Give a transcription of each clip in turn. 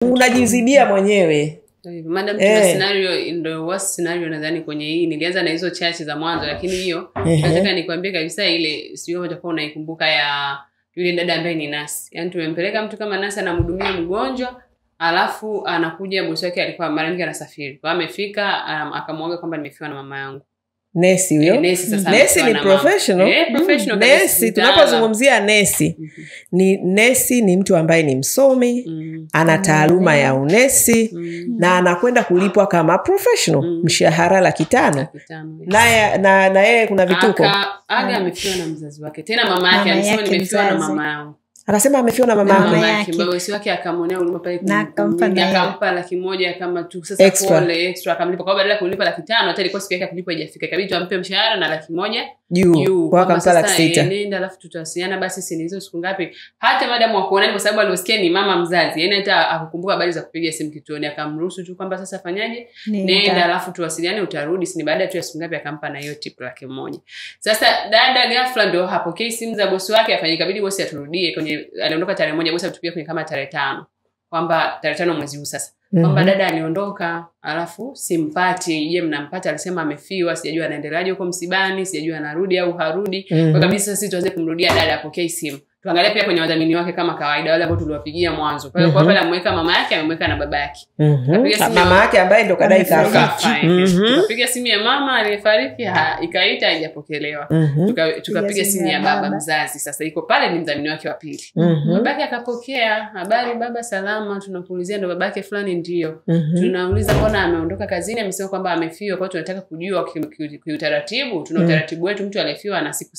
unajizibia mwenyewe. Madam tuna scenario ndio worst scenario nadhani kwenye hii. Nilianza na hizo chache za mwanzo lakini hiyo nataka nikwambie kabisa ile sio kama utakuwa unaikumbuka ya yule dada ambaye ni nasi. Yaani tumempeleka mtu kama nasi anamhudumia mgonjwa alafu anakuja bosi wake alikuwa mara nyingi anasafiri. Kwa amefika akamwaga kwamba nimefiwa na mama yangu. Nesi huyo. Nesi ni professional. Professional. Nesi tunapozungumzia nesi. Nesi ni mtu ambaye ni msomi, ana taaluma ya unesi na anakwenda kulipwa kama professional, mshahara 500. Na yeye kuna vituko. Aga amefiwa na mzazi wake. Tena mama yake alisema nimefiwa na mama yangu. Akasema amefiwa na mama yake. Bosi wake akamwonea huduma pale akampa 100,000 kama tu sasa pole extra akamlipa kwa badala ya kulipa 500 hata ilikuwa siku yake kulipa haijafika. Ikabidi ampe mshahara na 100,000 juu kwa akampa 600. Nenda alafu tutawasiliana basi si hizo siku ngapi. Hata madam wakuonani kwa sababu aliosikia ni mama mzazi. Yaani hata akukumbuka habari za kupiga simu kituoni akamruhusu tu kwamba sasa fanyaje? Nenda alafu tuwasiliane utarudi si baada tu ya siku ngapi akampa na hiyo tip 100,000. Sasa dada ghafla ndio hapokei simu za bosi wake afanyika bidi bosi aturudie kwenye aliondoka tarehe 1 bosi atupigia kwenye kama tarehe 5 kwamba tarehe 5 mwezi huu sasa kwamba dada aliondoka alafu simpati je mnampata alisema amefiwa sijajua anaendeleaje huko msibani sijajua anarudi au harudi kwa kabisa sisi tuanze kumrudia dada apokee simu tuangalie pia kwenye wadhamini wake kama kawaida wale ambao tuliwapigia mwanzo kwa hiyo kwa pale amweka mama yake amemweka na baba yake mama yake ambaye ndo kadai kafa tukapiga simu ya mama aliyefariki ikaita haijapokelewa tukapiga simu ya baba mzazi sasa iko pale ni mdhamini wake wa pili babake akapokea habari baba salama tunakuulizia ndo babake fulani ndio tunauliza mbona ameondoka kazini amesema kwamba amefiwa kwa hiyo tunataka kujua kiutaratibu tuna utaratibu wetu mtu aliyefiwa na siku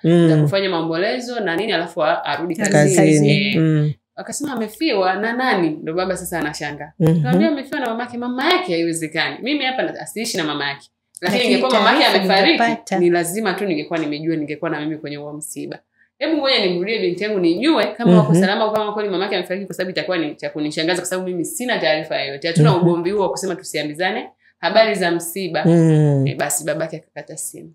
7 za kufanya maombolezo na nini alafu arudi kazini. Akasema amefiwa na nani? Ndio baba sasa anashanga. Tuambia amefiwa na mama yake haiwezekani. Mimi hapa asiishi na mama yake. Lakini ingekuwa mama yake amefariki ni lazima tu ningekuwa nimejua ningekuwa na mimi kwenye huo msiba. Hebu ngoja nimrudie binti yangu nijue kama wako salama au kama kweli mama yake amefariki kwa sababu itakuwa ni cha kunishangaza kwa sababu mimi sina taarifa yoyote. Hatuna ugomvi huo kusema tusiambizane habari za msiba. Basi babake akakata simu.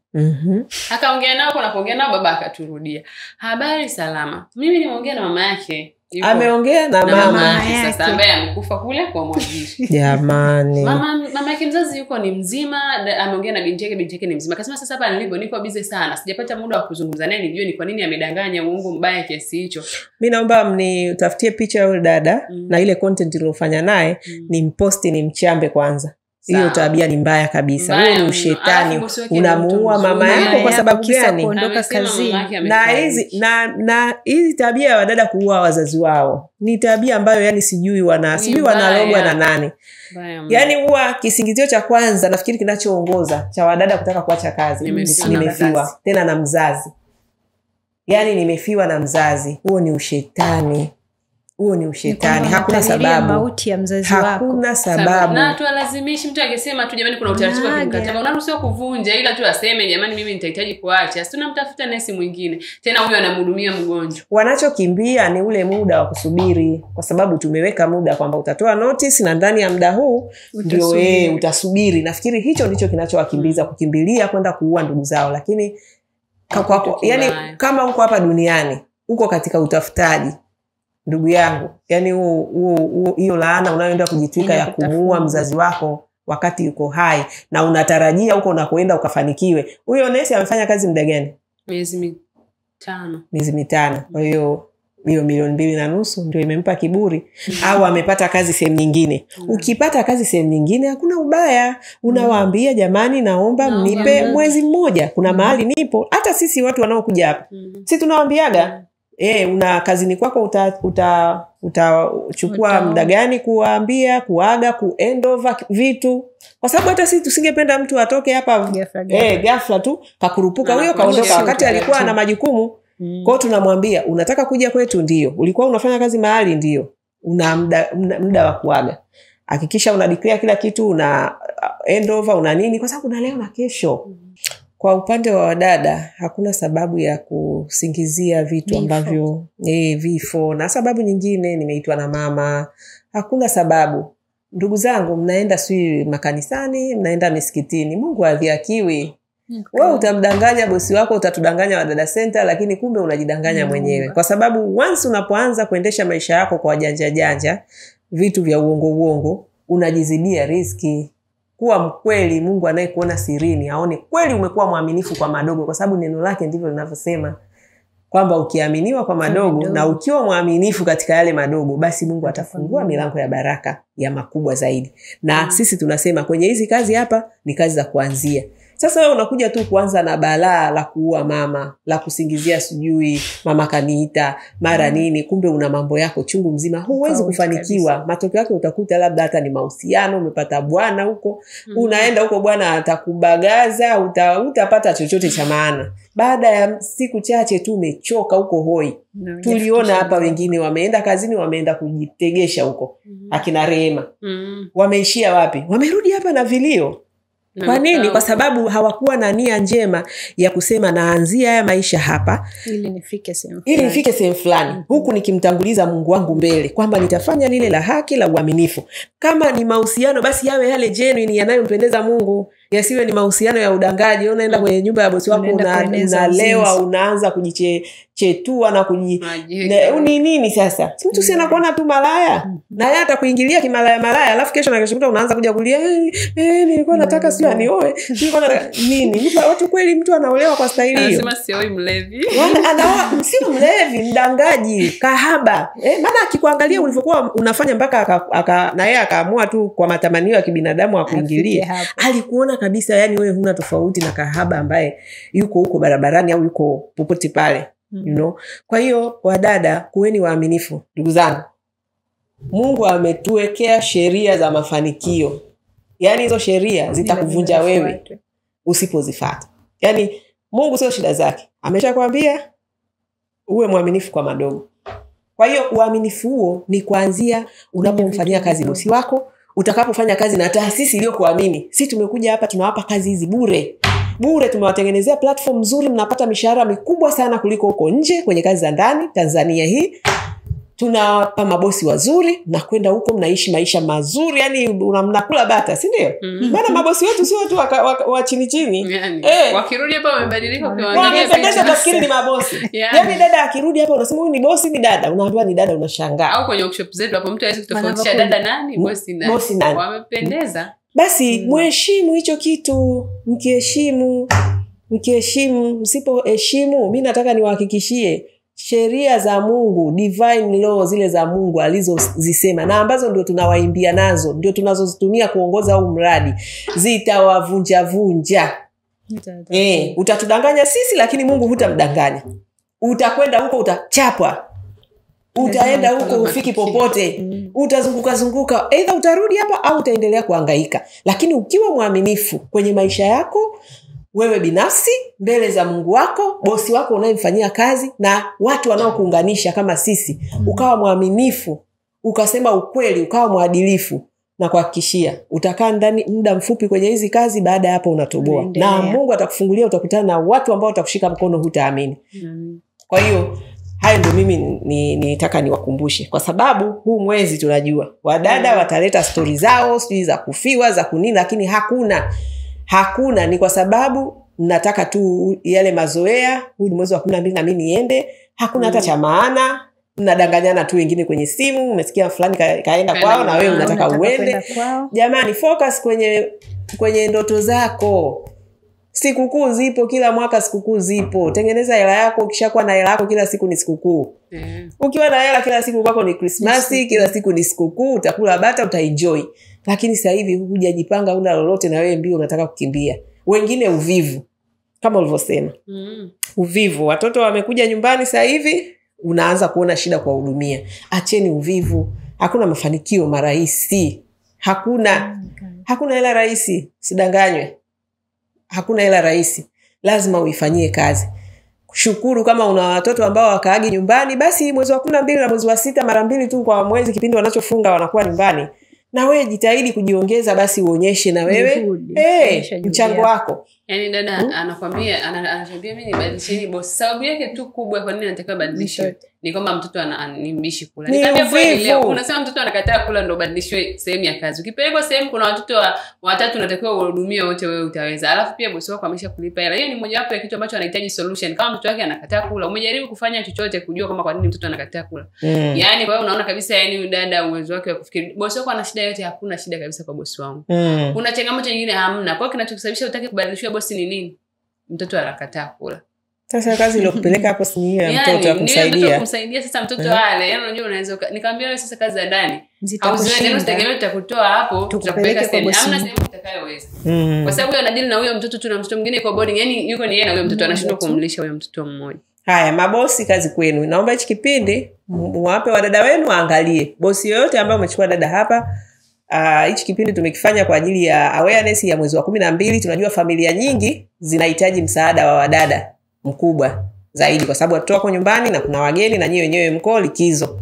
Akaongea nao kwa kuongea nao baba akaturudia. Habari salama. Mimi nimeongea na mama yake. Ameongea na mama sasa ambaye amekufa kule kwa mwajiri. Jamani. Mama yake mzazi yuko ni mzima, ameongea na binti yake ni mzima. Akasema sasa hapa nilipo niko busy sana. Sijapata muda wa kuzungumza naye nijue ni kwa nini amedanganya uongo mbaya kiasi hicho. Mimi naomba mnitafutie picha ya yule dada na ile content niliyofanya naye ni mposti ni mchambe kwanza. Hiyo tabia ni mbaya kabisa. Huo ni ushetani. Unamuua mama yako kwa sababu gani? Kuondoka kazini. Na hizi tabia ya wadada kuua wazazi wao ni tabia ambayo yani sijui wanalogwa na nani. Yani huwa kisingizio cha kwanza nafikiri kinachoongoza cha wadada kutaka kuacha kazi nimefiwa tena na mzazi. Yani nimefiwa na mzazi. Huo ni ushetani. Hakuna sababu mauti ya mzazi wako. Hakuna sababu. Na tuwalazimishi mtu akisema tu jamani kuna utaratibu wa mkataba unaruhusiwa kuvunja ila tu aseme jamani mimi nitahitaji kuacha. Sisi tunamtafuta nesi mwingine. Tena huyo anamhudumia mgonjwa. Wanachokimbia ni ule muda wa kusubiri kwa sababu tumeweka muda kwamba utatoa notice na ndani ya muda huu ndio utasubiri. Nafikiri hicho ndicho kinachowakimbiza kukimbilia kwenda kuua ndugu zao lakini yani kama uko hapa duniani uko katika utafutaji ndugu yangu yani hiyo laana unayoenda kujitwika ya kumuua mzazi wako wakati yuko hai na unatarajia huko unakoenda ukafanikiwe. Huyo nesi amefanya kazi muda gani? Miezi 5. Kwa hiyo 2.5 ndio imempa kiburi au amepata kazi sehemu nyingini. Ukipata kazi sehemu nyingine hakuna ubaya. Unawaambia jamani naomba mnipe mwezi mmoja. Kuna mahali nipo. Hata sisi watu wanaokuja hapa. Sisi tunawaambiaga una kazini kwako utachukua muda gani kuwaambia, kuaga, kuendover vitu. Kwa sababu hata sisi tusingependa mtu atoke hapa ghafla tu kakurupuka huyo kaondoka wakati alikuwa na majukumu. Kwa hiyo tunamwambia unataka kuja kwetu ndio. Ulikuwa unafanya kazi mahali ndio. Una muda wa kuaga. Hakikisha una declare kila kitu, una endover, una nini kwa sababu kuna leo na kesho. Kwa upande wa wadada hakuna sababu ya kusingizia vitu ambavyo vifo na sababu nyingine nimeitwa na mama. Hakuna sababu. Ndugu zangu mnaenda makanisani, mnaenda misikitini. Mungu hadhihakiwi. Wewe utamdanganya bosi wako, utatudanganya Wadada Center lakini kumbe unajidanganya mwenyewe. Kwa sababu once unapoanza kuendesha maisha yako kwa janja vitu vya uongo, unajizibia riziki. Kuwa mkweli, Mungu anayekuona sirini aone kweli umekuwa mwaminifu kwa madogo, kwa sababu neno lake ndivyo linavyosema kwamba ukiaminiwa kwa madogo na ukiwa mwaminifu katika yale madogo, basi Mungu atafungua milango ya baraka ya makubwa zaidi. Na sisi tunasema kwenye hizi kazi hapa ni kazi za kuanzia. Sasa wewe unakuja tu kuanza na balaa la kuua mama, la kusingizia sijui mama kaniita, mara nini, kumbe una mambo yako chungu mzima, huwezi kufanikiwa. Matokeo yake utakuta labda hata ni mahusiano, umepata bwana huko, unaenda huko bwana atakubagaza, utapata chochote cha maana. Baada ya siku chache tu umechoka huko hoi. Tuliona hapa wengine wameenda kazini, wameenda kujitegesha huko. Akina Rehema. Wameishia wapi? Wamerudi hapa na vilio. Kwa nini? Kwa sababu hawakuwa na nia njema ya kusema naanzia haya maisha hapa ili nifike sehemu fulani. Huku nikimtanguliza Mungu wangu mbele kwamba nitafanya lile la haki, la uaminifu. Kama ni mahusiano basi yawe yale genuine yanayompendeza Mungu. Yasiwe ni mahusiano ya udangaji. Unaenda kwenye nyumba ya bosi wako unalewa, unaanza kujichetua na nini sasa? Mtu si anakuona tu malaya. Na yeye atakuingilia kimalaya alafu kesho na kesho mtu unaanza kuja kulia, nilikuwa nataka sio anioe. Nilikuwa nataka nini? Watu kweli mtu anaolewa kwa staili hiyo. Anasema sioi mlevi. Anaoa sio mlevi, mdangaji, kahaba. Maana akikuangalia ulivyokuwa unafanya mpaka na yeye akaamua tu kwa matamanio ya kibinadamu akuingilie. Alikuona kabisa yani wewe huna tofauti na kahaba ambaye yuko huko barabarani au yuko popote pale. You know? Kwa hiyo wadada, kuweni waaminifu. Ndugu zangu, Mungu ametuwekea sheria za mafanikio. Yani hizo sheria zitakuvunja wewe usipozifuata. Yani Mungu sio shida zake. Ameshakwambia uwe mwaminifu kwa madogo. Kwa hiyo uaminifu huo ni kuanzia unapomfanyia kazi bosi wako, utakapofanya kazi na taasisi iliyokuamini. Sisi tumekuja hapa tunawapa kazi hizi bure. Tumewatengenezea platform nzuri, mnapata mishahara mikubwa sana kuliko huko nje kwenye kazi za ndani Tanzania hii. Tunawapa mabosi wazuri na kwenda huko mnaishi maisha mazuri, yani mnakula bata, si ndio? Maana mabosi wetu sio tu wa chini chini. Wakirudi hapa wamebadilika kwa wengine. Wamependeza tafikiri ni mabosi. Yani dada akirudi hapa unasema huyu ni bosi ni dada, unaambiwa ni dada, unashangaa. Au kwenye workshop zetu hapo mtu hawezi kutofautisha dada nani, bosi nani. Wamependeza. Basi mheshimu hicho kitu, mkiheshimu, msipoheshimu, mimi nataka niwahakikishie sheria za Mungu, divine law zile za Mungu alizozisema na ambazo ndio tunawaimbia nazo, ndio tunazozitumia kuongoza huu mradi, zitawavunja. Utatudanganya sisi lakini Mungu hutamdanganya. Utakwenda huko utachapwa. Utaenda huko ufiki popote. Utazunguka. Either utarudi hapa au utaendelea kuhangaika. Lakini ukiwa mwaminifu kwenye maisha yako, wewe binafsi, mbele za Mungu wako, bosi wako unayemfanyia kazi na watu wanaokuunganisha kama sisi, ukawa mwaminifu, ukasema ukweli, ukawa mwadilifu, na kuhakikishia utakaa ndani muda mfupi kwenye hizi kazi, baada ya hapo unatoboa. Na Mungu atakufungulia, utakutana na watu ambao watakushika mkono hutaamini. Kwa hiyo hayo ndio mimi nitaka niwakumbushe, kwa sababu huu mwezi tunajua wadada wataleta stori zao, stori za kufiwa, za kunini, lakini hakuna. Ni kwa sababu mnataka tu yale mazoea. Huu ni mwezi wa 12 na mimi niende, hakuna hata cha maana. Mnadanganyana tu wengine kwenye simu, umesikia fulani kaenda kwao na wewe unataka uende. Jamani, focus kwenye ndoto zako. Sikukuu zipo kila mwaka, sikukuu zipo. Tengeneza hela yako, ukishakuwa na hela yako kila siku ni sikukuu. Ukiwa na hela kila siku kwako ni Christmas, kila siku ni sikukuu, utakula bata, utaenjoy. Lakini sasa hivi hujajipanga, una lolote na wewe mbio unataka kukimbia. Wengine uvivu. Kama ulivyosema. Uvivu. Watoto wamekuja nyumbani sasa hivi, unaanza kuona shida kwa hudumia. Acheni uvivu. Hakuna mafanikio marahisi. Hakuna hela rahisi, sidanganywe. Hakuna hela rahisi. Lazima uifanyie kazi. Shukuru kama una watoto ambao wakaagi nyumbani, basi mwezi wa 12 na mwezi wa 6 mara 2 tu kwa mwezi, kipindi wanachofunga wanakuwa nyumbani. Na wewe jitahidi kujiongeza, basi uonyeshe na wewe mchango wako. Yani dada anakwambia ananiambia mimi nibadilisheni boss. Sababu yake tu kubwa kwa nini anataka badilishwe ni kwamba mtoto ananimbishi kula. Nikamwambia kweli leo unasema mtoto anakataa kula ndio badilishwe sehemu ya kazi. Ukipelekwa sehemu kuna watoto watatu unatakiwa uhudumie wote wewe utaweza. Alafu pia boss wako ameshakulipa hela. Hiyo ni moja wapo ya kitu ambacho anahitaji solution. Kama mtoto wake anakataa kula, umejaribu kufanya chochote kujua kama kwa nini mtoto anakataa kula. Yaani kwa hiyo unaona kabisa yani dada uwezo wake wa kufikiri. Boss wako ana shida yote, hakuna shida kabisa kwa boss wangu. Kuna changamoto nyingine hamna. Kwa hiyo kinachosababisha utake kubadilishwa boss ni nini? Mtoto anakataa kula. Sasa kazi ile kupeleka hapo si hiyo ya mtoto akumsaidia. Kumsaidia sasa mtoto wale. Yaani unajua unaweza nikamwambia wewe sasa kazi za ndani. Hauziwezi usitegemee tutakutoa hapo tutakupeleka sehemu. Hamna sehemu utakayoweza. Kwa sababu yeye anadili na huyo mtoto tu na mtoto mwingine kwa boarding. Yaani yuko ni yeye na huyo mtoto anashindwa kumlisha huyo mtoto mmoja. Haya mabosi kazi kwenu. Naomba hichi kipindi muwape wadada wenu waangalie. Bosi yoyote ambaye umechukua dada hapa hichi kipindi tumekifanya kwa ajili ya awareness ya mwezi wa 12. Tunajua familia nyingi zinahitaji msaada wa wadada mkubwa zaidi kwa sababu watoto wako nyumbani na kuna wageni na nyinyi wenyewe mko likizo.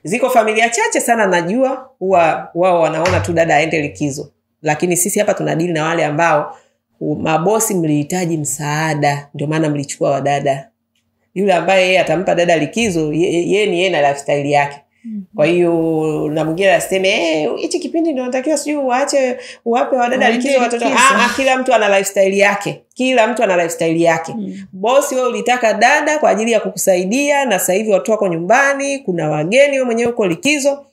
Ziko familia chache sana najua huwa wao wanaona tu dada aende likizo. Lakini sisi hapa tunadili na wale ambao mabosi mlihitaji msaada ndio maana mlichukua wadada. Yule ambaye yeye atampa dada likizo yeye ni yeye na lifestyle yake. Kwa hiyo na mwingine aseme hichi kipindi ndio natakiwa sijui uwape wadada likizo watoto. Kila mtu ana lifestyle yake. Kila mtu ana lifestyle yake. Bosi wewe ulitaka dada kwa ajili ya kukusaidia na sasa hivi watu wako nyumbani, kuna wageni wewe mwenyewe uko likizo.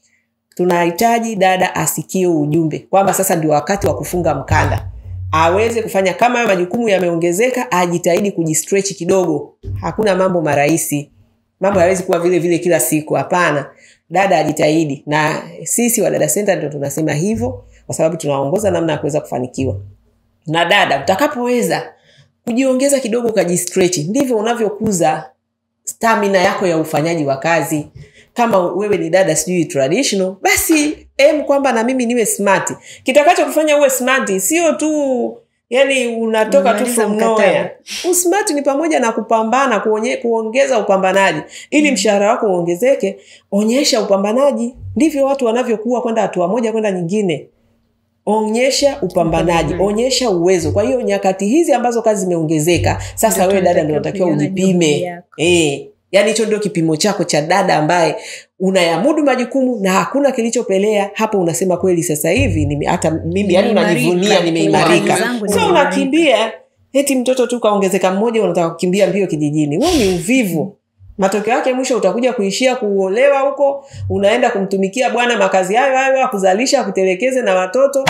Tunahitaji dada asikie ujumbe kwamba sasa ndio wakati wa kufunga mkanda. Aweze kufanya kama hayo majukumu yameongezeka, ajitahidi kujistretch kidogo. Hakuna mambo marahisi. Mambo hayawezi kuwa vile vile kila siku, hapana. Dada ajitahidi na sisi wa Dada Center ndio tunasema hivyo kwa sababu tunaongoza namna ya kuweza kufanikiwa. Na dada utakapoweza kujiongeza kidogo ukajistretch, ndivyo unavyokuza stamina yako ya ufanyaji wa kazi. Kama wewe ni dada sijui traditional, basi kwamba na mimi niwe smart. Kitakacho kufanya uwe smart sio tu yani unatoka tu from nowhere. Usmart ni pamoja na kupambana, kuongeza upambanaji. Ili mshahara wako uongezeke, onyesha upambanaji. Ndivyo watu wanavyokuwa kwenda hatua moja kwenda nyingine. Onyesha upambanaji, onyesha uwezo. Kwa hiyo nyakati hizi ambazo kazi zimeongezeka, sasa wewe dada ndio unatakiwa ujipime. Yani hicho ndio kipimo chako cha dada ambaye unayamudu majukumu na hakuna kilichopelea. Hapo unasema kweli sasa hivi hata mimi yani unajivunia nimeimarika. So unakimbia eti mtoto tu kaongezeka mmoja unataka kukimbia mbio kijijini. Wewe ni uvivu. Matokeo yake mwisho utakuja kuishia kuolewa huko, unaenda kumtumikia bwana makazi hayo akuzalisha kutelekeze na watoto.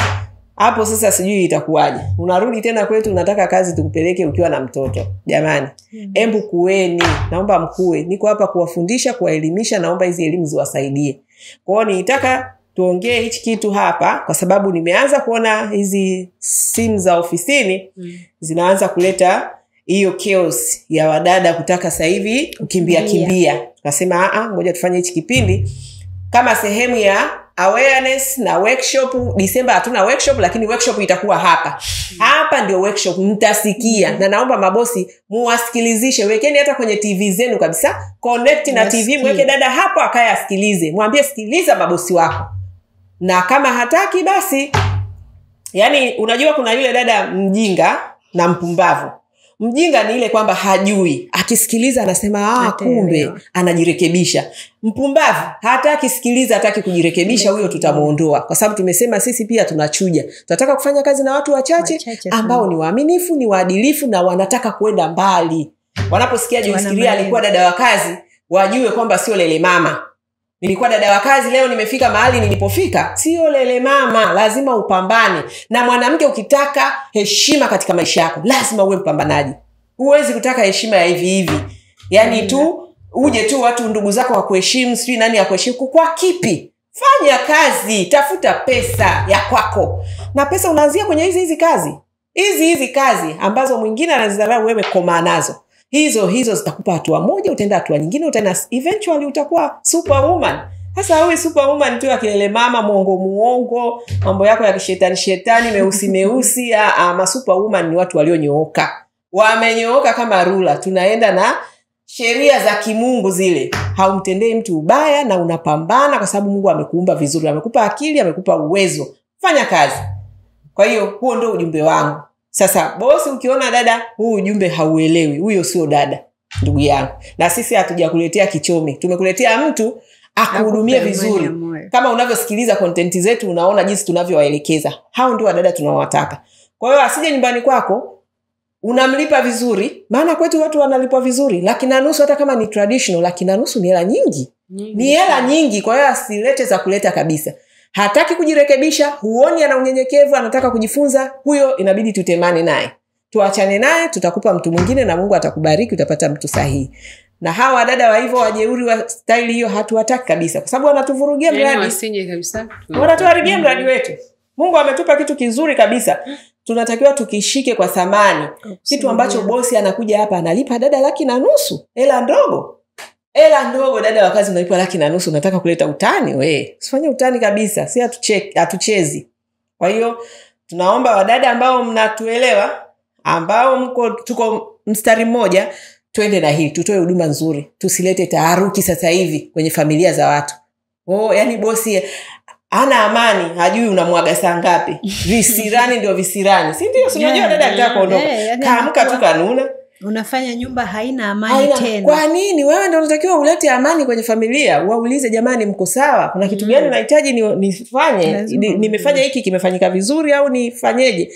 Hapo sasa sijui itakuwaje. Unarudi tena kwetu unataka kazi tukupeleke ukiwa na mtoto. Jamani, embu kueni, naomba mkue. Niko hapa kuwafundisha, kuwaelimisha, naomba hizi elimu ziwasaidie. Kwa hiyo nitaka tuongee hichi kitu hapa kwa sababu nimeanza kuona hizi simu za ofisini zinaanza kuleta hiyo chaos ya wadada kutaka sasa hivi kimbia. Tukasema ngoja tufanye hichi kipindi kama sehemu ya awareness na workshop. Disemba hatuna workshop lakini workshop itakuwa hapa. Hapa ndio workshop mtasikia. Na naomba mabosi muwasikilizishe. Wekeni hata kwenye TV zenu kabisa. Connect na TV, mweke dada hapo akae asikilize. Mwambie sikiliza mabosi wako. Na kama hataki basi yani unajua kuna yule dada mjinga na mpumbavu. Mjinga ni ile kwamba hajui. Akisikiliza anasema kumbe anajirekebisha. Mpumbavu hataki sikiliza, hataki kujirekebisha, huyo tutamuondoa. Kwa sababu tumesema sisi pia tunachuja. Tunataka kufanya kazi na watu wachache ambao ni waaminifu, ni waadilifu na wanataka kwenda mbali. Wanaposikia Joyce alikuwa dada wa kazi, wajue kwamba sio lele mama. Nilikuwa dada wa kazi, leo nimefika mahali nilipofika. Sio lele mama, lazima upambane. Na mwanamke ukitaka heshima katika maisha yako, lazima uwe mpambanaji. Huwezi kutaka heshima ya hivi hivi. Yani tu uje tu watu ndugu zako wakuheshimu, sijui nani akuheshimu. Kwa kipi? Fanya kazi, tafuta pesa ya kwako. Na pesa unaanzia kwenye hizi kazi. Hizi kazi ambazo mwingine anazidharau, wewe koma nazo. Hizo zitakupa hatua moja, utaenda hatua nyingine, eventually utakuwa superwoman. Sasa wewe superwoman tu akilele mama muongo, mambo yako ya kishetani meusi. Ma superwoman ni watu walionyooka. Wamenyooka kama rula. Tunaenda na sheria za kimungu zile. Haumtendei mtu ubaya na unapambana kwa sababu Mungu amekuumba vizuri, amekupa akili, amekupa uwezo. Fanya kazi. Kwa hiyo huo ndio ujumbe wangu. Sasa bosi ukiona dada huu ujumbe hauelewi, huyo sio dada ndugu yangu. Na sisi hatujakuletea kichomi, tumekuletea mtu akuhudumie vizuri. Kama unavyosikiliza content zetu unaona jinsi tunavyowaelekeza. Hao ndio wadada tunawataka. Kwa hiyo asije nyumbani kwako unamlipa vizuri, maana kwetu watu wanalipwa vizuri. 1,500 hata kama ni traditional, 1,500 ni hela nyingi. Ni hela nyingi, kwa hiyo asilete za kuleta kabisa. Hataki kujirekebisha, huoni ana unyenyekevu, anataka kujifunza, huyo inabidi tutemane naye. Tuachane naye, tutakupa mtu mwingine na Mungu atakubariki, utapata mtu sahihi. Na hawa dada wa hivyo wajeuri wa style hiyo hatuwataki kabisa, kwa sababu wanatuvurugia mradi. Wasije kabisa. Wanatuharibia mradi wetu. Mungu ametupa kitu kizuri kabisa. Tunatakiwa tukishike kwa thamani. Kitu ambacho bosi anakuja hapa analipa dada 1,500,000. Hela ndogo. Hela ndogo dada wa kazi unalipa 1,500,000, unataka kuleta utani wewe. Usifanye utani kabisa. Si hatuchezi. Kwa hiyo tunaomba wadada ambao mnatuelewa, ambao tuko mstari mmoja, twende na hili, tutoe huduma nzuri. Tusilete taharuki sasa hivi kwenye familia za watu. Yani bosi ana amani, hajui unamwaga saa ngapi. Visirani ndio visirani. Si ndio? Unajua dada anataka kuondoka. Kaamka tu kanuna. Unafanya nyumba haina amani tena. Kwa nini? Wewe ndio unatakiwa ulete amani kwenye familia. Waulize jamani mko sawa? Kuna kitu gani unahitaji nifanye? Nimefanya hiki kimefanyika vizuri au nifanyeje?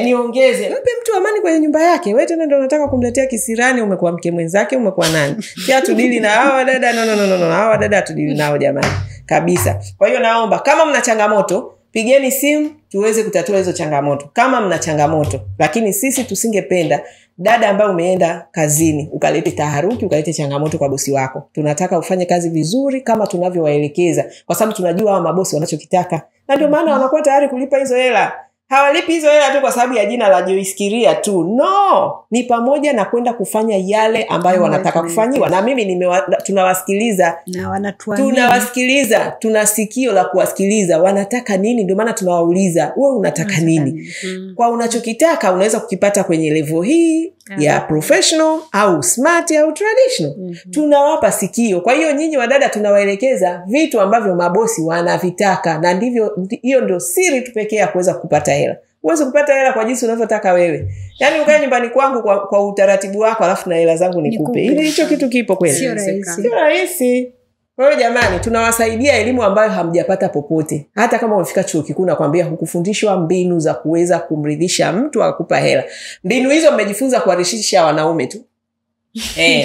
Niongeze. Mpe mtu amani kwenye nyumba yake. Wewe tena ndio unataka kumletea kisirani, umekuwa mke mwenzake, umekuwa nani? Pia tudili na hawa dada. No. Hawa dada tudili nao jamani. Kabisa. Kwa hiyo naomba kama mna changamoto, pigeni simu tuweze kutatua hizo changamoto. Kama mna changamoto, lakini sisi tusingependa dada ambaye umeenda kazini ukalete taharuki, ukalete changamoto kwa bosi wako. Tunataka ufanye kazi vizuri kama tunavyowaelekeza, kwa sababu tunajua hawa mabosi wanachokitaka. Na ndio maana wanakuwa tayari kulipa hizo hela. Hawalipi hizo hela tu kwa sababu ya jina la Joyce tu. No, ni pamoja na kwenda kufanya yale ambayo wanataka kufanyiwa. Na mimi tunawasikiliza na wanatuamini. Tunawasikiliza, tuna sikio la kuwasikiliza. Wanataka nini? Ndio maana tunawauliza, wewe unataka nini? Kwa unachokitaka unaweza kukipata kwenye level hii ya professional au smart au traditional. Tunawapa sikio. Kwa hiyo nyinyi wadada tunawaelekeza vitu ambavyo mabosi wanavitaka, na ndivyo hiyo ndio siri tu pekee ya kuweza kupata hela. Uweze kupata hela kwa jinsi unavyotaka wewe. Yaani ukae nyumbani kwangu kwa utaratibu wako alafu na hela zangu nikupe. Ili hicho kitu kipo kweli. Sio rahisi. Kwa hiyo jamani, tunawasaidia elimu ambayo hamjapata popote. Hata kama umefika chuo kikuu na kwambia hukufundishwa mbinu za kuweza kumridhisha mtu akupa hela. Mbinu hizo mmejifunza kuwaridhisha wanaume tu.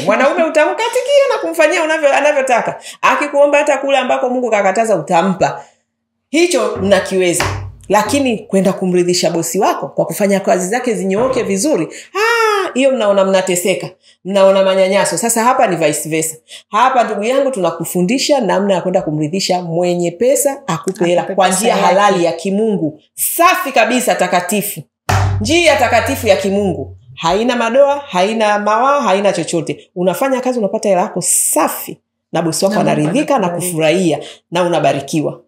Mwanaume utamkatikia na kumfanyia anavyotaka. Akikuomba hata kule ambako Mungu kakataza utampa. Hicho mnakiweza. Lakini kwenda kumridhisha bosi wako kwa kufanya kazi zake zinyooke vizuri, hiyo mnaona mnateseka, mnaona manyanyaso. Sasa hapa ni vice versa. Hapa ndugu yangu tunakufundisha namna ya kwenda kumridhisha mwenye pesa akupe hela kwa njia halali ya kimungu, safi kabisa, takatifu. Njia takatifu ya kimungu. Haina madoa, haina mawaa, haina chochote. Unafanya kazi unapata hela yako safi na bosi wako anaridhika na kufurahia na unabarikiwa.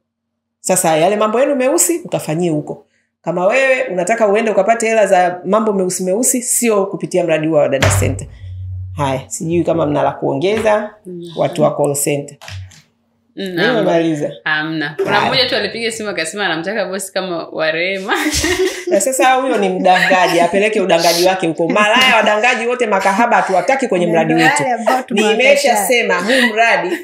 Sasa yale mambo yenu meusi ukafanyie huko. Kama wewe unataka uende ukapate hela za mambo meusi, sio kupitia mradi wa Wadada Center. Haya, sijui kama mna la kuongeza watu wa call center. Nimemaliza. Hamna. Kuna mmoja tu alipiga simu akasema anamtaka bosi kama Warema. Na sasa huyo ni mdangaji, apeleke udangaji wake huko. Malaya wadangaji wote makahaba hatuwataki kwenye mradi wetu. Nimeshasema huu mradi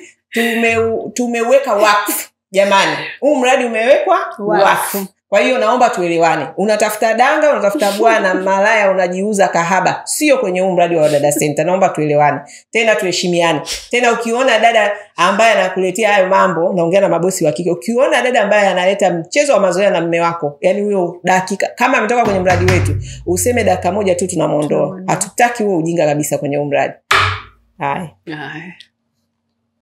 tumeweka wakfu. Jamani, huu mradi umewekwa wakfu. Kwa hiyo naomba tuelewane. Unatafuta danga, unatafuta bwana malaya, unajiuza kahaba, sio kwenye huu mradi wa Wadada Center. Naomba tuelewane. Tena tuheshimiane. Tena ukiona dada ambaye anakuletea hayo mambo, naongea na mabosi wa kike. Ukiona dada ambaye analeta mchezo wa mazoea na mume wako, yani huyo dakika kama ametoka kwenye mradi wetu, useme dakika moja tu tunamuondoa. Hatutaki huo ujinga kabisa kwenye huu mradi. Hai.